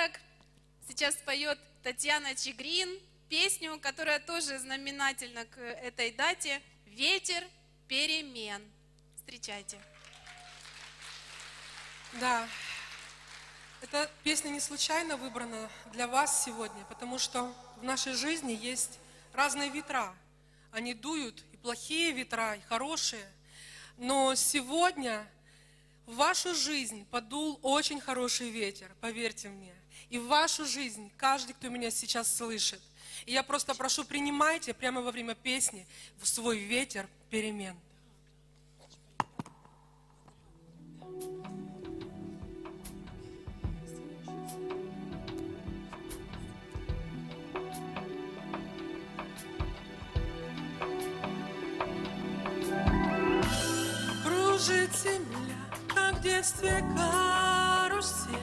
подарок. Сейчас споет Татьяна Чигрин песню, которая тоже знаменательна к этой дате. «Ветер перемен». Встречайте. Да, эта песня не случайно выбрана для вас сегодня, потому что в нашей жизни есть разные ветра. Они дуют, и плохие ветра, и хорошие. Но сегодня в вашу жизнь подул очень хороший ветер, поверьте мне. И в вашу жизнь каждый, кто меня сейчас слышит. И я просто прошу, принимайте прямо во время песни в свой ветер перемен. Кружит земля, как в детстве карусель,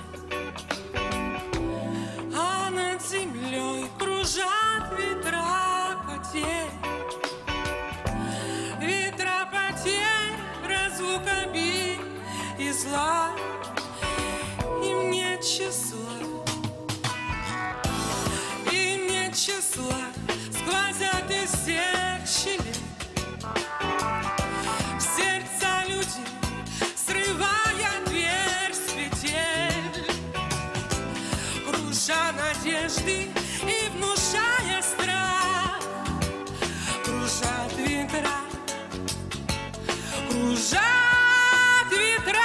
а над землей кружат ветра потерь. Ветра потерь, разлук обид и зла, им нет числа, им нет числа, сквозят из всех щелей. Срывая дверь с петель, кружа надежды и внушая страх, кружат ветра, кружат ветра.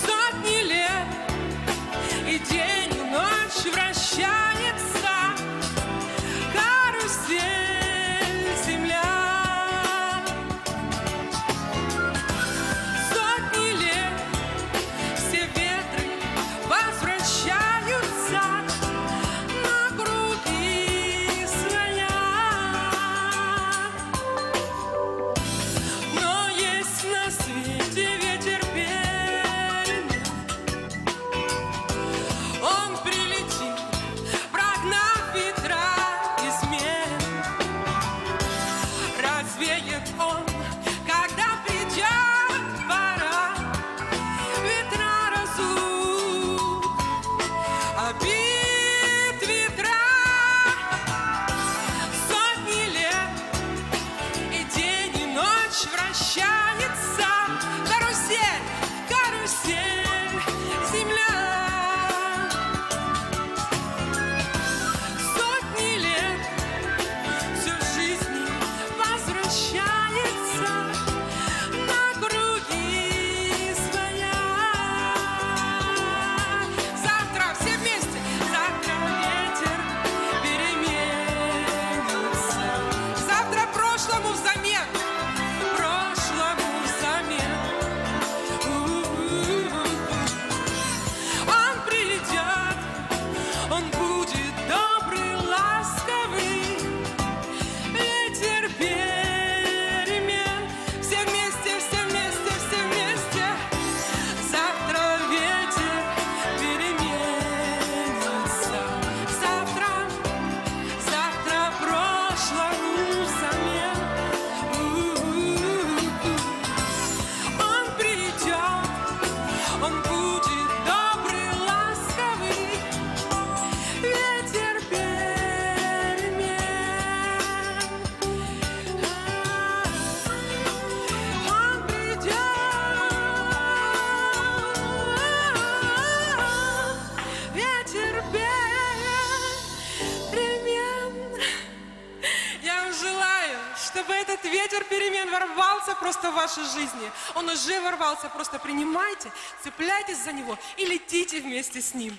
Сотни лет и день, и ночь вращается карусель земля. Ветер перемен ворвался просто в вашей жизни. Он уже ворвался, просто принимайте, цепляйтесь за него и летите вместе с ним.